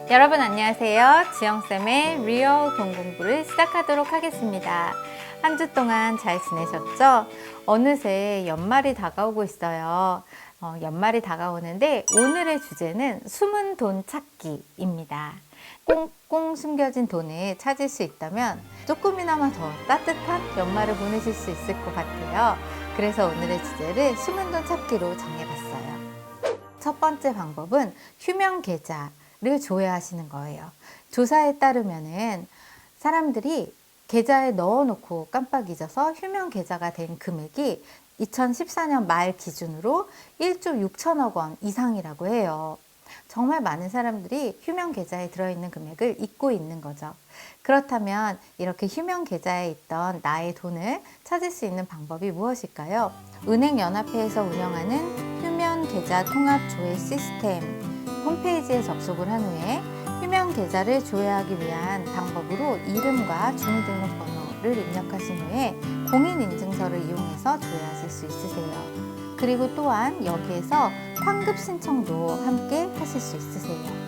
여러분 안녕하세요. 지영쌤의 리얼 돈 공부를 시작하도록 하겠습니다. 한 주 동안 잘 지내셨죠? 어느새 연말이 다가오고 있어요. 연말이 다가오는데 오늘의 주제는 숨은 돈 찾기입니다. 꽁꽁 숨겨진 돈을 찾을 수 있다면 조금이나마 더 따뜻한 연말을 보내실 수 있을 것 같아요. 그래서 오늘의 주제를 숨은 돈 찾기로 정해봤어요. 첫 번째 방법은 휴면 계좌를 조회하시는 거예요. 조사에 따르면은 사람들이 계좌에 넣어놓고 깜빡 잊어서 휴면 계좌가 된 금액이 2014년 말 기준으로 1조 6천억 원 이상이라고 해요. 정말 많은 사람들이 휴면 계좌에 들어있는 금액을 잊고 있는 거죠. 그렇다면 이렇게 휴면 계좌에 있던 나의 돈을 찾을 수 있는 방법이 무엇일까요? 은행연합회에서 운영하는 휴면 계좌 통합 조회 시스템 홈페이지에 접속을 한 후에 휴면 계좌를 조회하기 위한 방법으로 이름과 주민등록번호를 입력하신 후에 공인인증서를 이용해서 조회하실 수 있으세요. 그리고 또한 여기에서 환급 신청도 함께 하실 수 있으세요.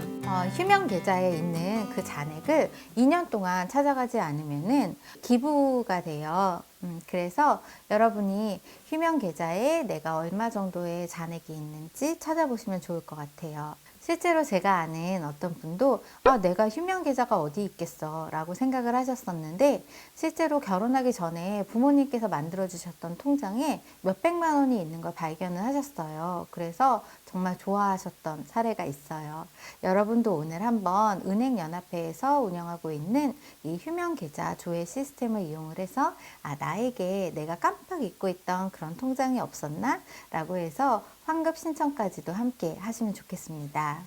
휴면 계좌에 있는 그 잔액을 2년 동안 찾아가지 않으면은 기부가 돼요. 그래서 여러분이 휴면 계좌에 내가 얼마 정도의 잔액이 있는지 찾아보시면 좋을 것 같아요. 실제로 제가 아는 어떤 분도 내가 휴면 계좌가 어디 있겠어 라고 생각을 하셨었는데 실제로 결혼하기 전에 부모님께서 만들어 주셨던 통장에 몇백만 원이 있는 걸 발견을 하셨어요. 그래서 정말 좋아하셨던 사례가 있어요. 여러분도 오늘 한번 은행연합회에서 운영하고 있는 이 휴면 계좌 조회 시스템을 이용을 해서 나에게 내가 깜빡 잊고 있던 그런 통장이 없었나? 라고 해서 환급 신청까지도 함께 하시면 좋겠습니다.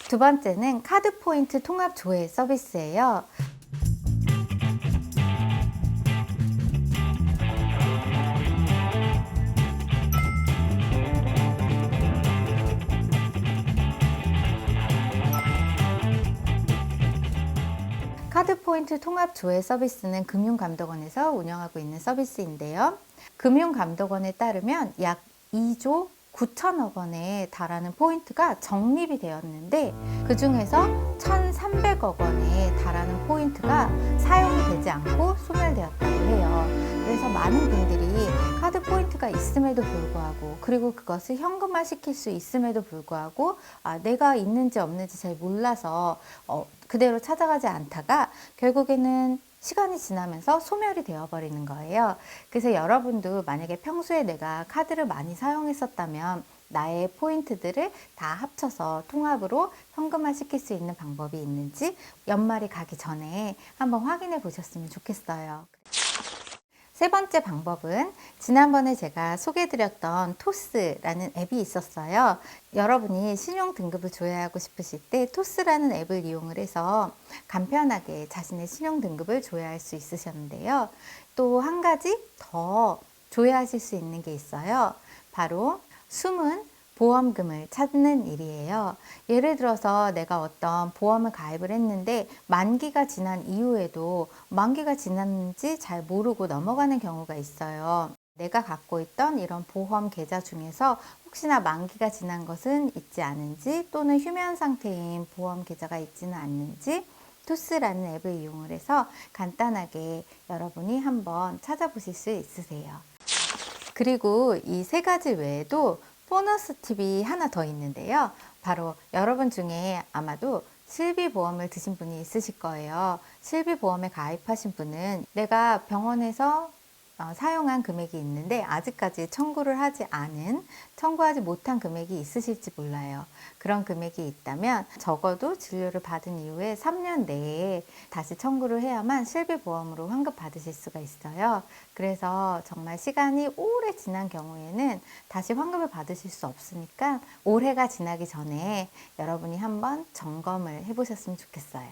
두 번째는 카드 포인트 통합 조회 서비스예요. 카드 포인트 통합 조회 서비스는 금융감독원에서 운영하고 있는 서비스인데요. 금융감독원에 따르면 약 2조 9천억 원에 달하는 포인트가 적립이 되었는데 그 중에서 1,300억 원에 달하는 포인트가 사용이 되지 않고 소멸되었다고 해요. 그래서 많은 분들이 카드 포인트가 있음에도 불구하고 그리고 그것을 현금화 시킬 수 있음에도 불구하고 내가 있는지 없는지 잘 몰라서 그대로 찾아가지 않다가 결국에는 시간이 지나면서 소멸이 되어버리는 거예요. 그래서 여러분도 만약에 평소에 내가 카드를 많이 사용했었다면 나의 포인트들을 다 합쳐서 통합으로 현금화 시킬 수 있는 방법이 있는지 연말이 가기 전에 한번 확인해 보셨으면 좋겠어요. 세 번째 방법은 지난번에 제가 소개해드렸던 토스라는 앱이 있었어요. 여러분이 신용 등급을 조회하고 싶으실 때 토스라는 앱을 이용을 해서 간편하게 자신의 신용 등급을 조회할 수 있으셨는데요. 또 한 가지 더 조회하실 수 있는 게 있어요. 바로 숨은 보험금을 찾는 일이에요. 예를 들어서 내가 어떤 보험을 가입을 했는데 만기가 지난 이후에도 만기가 지났는지 잘 모르고 넘어가는 경우가 있어요. 내가 갖고 있던 이런 보험 계좌 중에서 혹시나 만기가 지난 것은 있지 않은지 또는 휴면 상태인 보험 계좌가 있지는 않는지 토스라는 앱을 이용을 해서 간단하게 여러분이 한번 찾아보실 수 있으세요. 그리고 이 세 가지 외에도 보너스 팁이 하나 더 있는데요. 바로 여러분 중에 아마도 실비보험을 드신 분이 있으실 거예요. 실비보험에 가입하신 분은 내가 병원에서 사용한 금액이 있는데 아직까지 청구하지 못한 금액이 있으실지 몰라요. 그런 금액이 있다면 적어도 진료를 받은 이후에 3년 내에 다시 청구를 해야만 실비보험으로 환급 받으실 수가 있어요. 그래서 정말 시간이 오래 지난 경우에는 다시 환급을 받으실 수 없으니까 올해가 지나기 전에 여러분이 한번 점검을 해보셨으면 좋겠어요.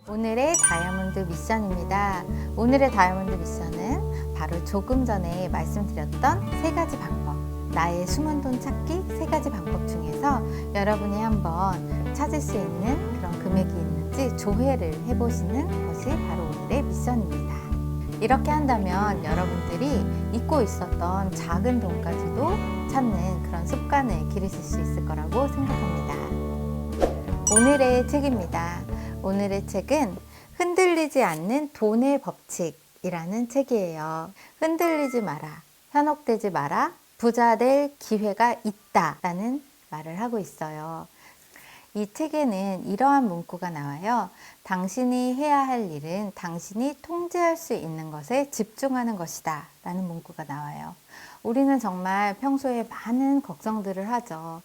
오늘의 다이아몬드 미션입니다. 오늘의 다이아몬드 미션은 바로 조금 전에 말씀드렸던 세 가지 방법, 나의 숨은 돈 찾기 세 가지 방법 중에서 여러분이 한번 찾을 수 있는 그런 금액이 있는지 조회를 해보시는 것이 바로 오늘의 미션입니다. 이렇게 한다면 여러분들이 잊고 있었던 작은 돈까지도 찾는 그런 습관을 기르실 수 있을 거라고 생각합니다. 오늘의 책입니다. 오늘의 책은 흔들리지 않는 돈의 법칙이라는 책이에요. 흔들리지 마라, 현혹되지 마라, 부자 될 기회가 있다 라는 말을 하고 있어요. 이 책에는 이러한 문구가 나와요. 당신이 해야 할 일은 당신이 통제할 수 있는 것에 집중하는 것이다 라는 문구가 나와요. 우리는 정말 평소에 많은 걱정들을 하죠.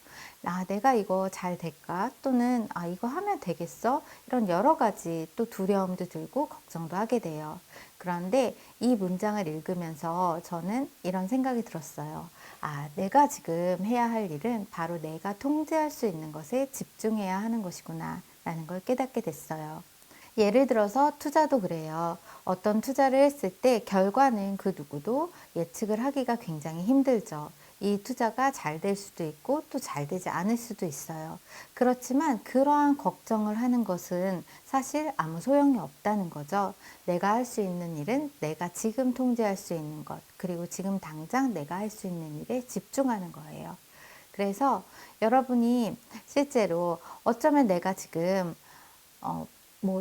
내가 이거 잘 될까? 또는 이거 하면 되겠어? 이런 여러 가지 또 두려움도 들고 걱정도 하게 돼요. 그런데 이 문장을 읽으면서 저는 이런 생각이 들었어요. 내가 지금 해야 할 일은 바로 내가 통제할 수 있는 것에 집중해야 하는 것이구나 라는 걸 깨닫게 됐어요. 예를 들어서 투자도 그래요. 어떤 투자를 했을 때 결과는 그 누구도 예측을 하기가 굉장히 힘들죠. 이 투자가 잘 될 수도 있고 또 잘 되지 않을 수도 있어요. 그렇지만 그러한 걱정을 하는 것은 사실 아무 소용이 없다는 거죠. 내가 할 수 있는 일은 내가 지금 통제할 수 있는 것, 그리고 지금 당장 내가 할 수 있는 일에 집중하는 거예요. 그래서 여러분이 실제로 어쩌면 내가 지금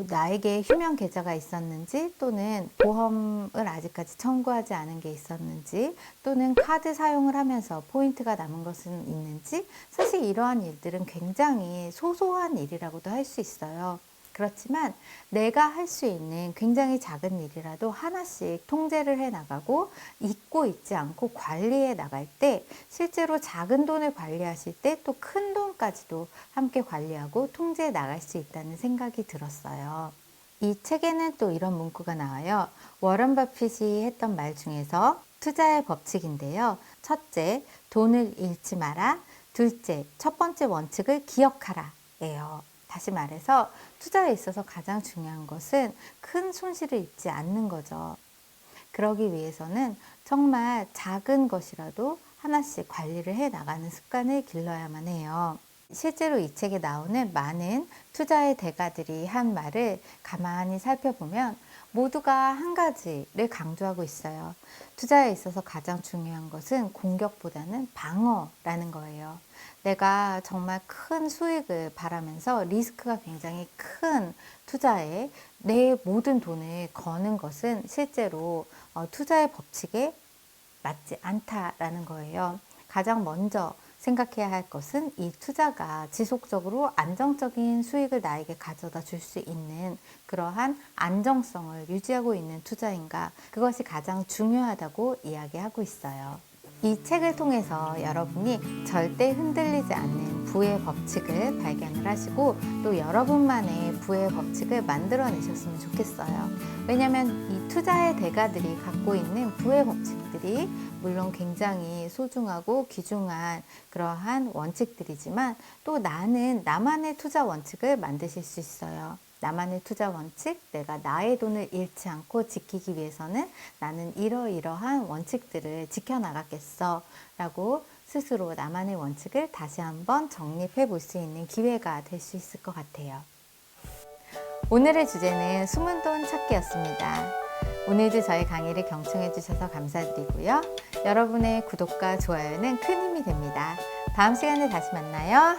나에게 휴면 계좌가 있었는지, 또는 보험을 아직까지 청구하지 않은 게 있었는지, 또는 카드 사용을 하면서 포인트가 남은 것은 있는지, 사실 이러한 일들은 굉장히 소소한 일이라고도 할 수 있어요. 그렇지만 내가 할 수 있는 굉장히 작은 일이라도 하나씩 통제를 해 나가고 잊고 있지 않고 관리해 나갈 때, 실제로 작은 돈을 관리하실 때 또 큰 돈까지도 함께 관리하고 통제해 나갈 수 있다는 생각이 들었어요. 이 책에는 또 이런 문구가 나와요. 워런 버핏이 했던 말 중에서 투자의 법칙인데요. 첫째, 돈을 잃지 마라. 둘째, 첫 번째 원칙을 기억하라 예요. 다시 말해서 투자에 있어서 가장 중요한 것은 큰 손실을 입지 않는 거죠. 그러기 위해서는 정말 작은 것이라도 하나씩 관리를 해 나가는 습관을 길러야만 해요. 실제로 이 책에 나오는 많은 투자의 대가들이 한 말을 가만히 살펴보면 모두가 한 가지를 강조하고 있어요. 투자에 있어서 가장 중요한 것은 공격보다는 방어라는 거예요. 내가 정말 큰 수익을 바라면서 리스크가 굉장히 큰 투자에 내 모든 돈을 거는 것은 실제로 투자의 법칙에 맞지 않다라는 거예요. 가장 먼저 생각해야 할 것은 이 투자가 지속적으로 안정적인 수익을 나에게 가져다 줄 수 있는 그러한 안정성을 유지하고 있는 투자인가, 그것이 가장 중요하다고 이야기하고 있어요. 이 책을 통해서 여러분이 절대 흔들리지 않는 부의 법칙을 발견을 하시고 또 여러분만의 부의 법칙을 만들어내셨으면 좋겠어요. 왜냐하면 이 투자의 대가들이 갖고 있는 부의 법칙들이 물론 굉장히 소중하고 귀중한 그러한 원칙들이지만, 또 나는 나만의 투자 원칙을 만드실 수 있어요. 나만의 투자 원칙, 내가 나의 돈을 잃지 않고 지키기 위해서는 나는 이러이러한 원칙들을 지켜나가겠어 라고 스스로 나만의 원칙을 다시 한번 정립해 볼 수 있는 기회가 될 수 있을 것 같아요. 오늘의 주제는 숨은 돈 찾기였습니다. 오늘도 저희 강의를 경청해 주셔서 감사드리고요. 여러분의 구독과 좋아요는 큰 힘이 됩니다. 다음 시간에 다시 만나요.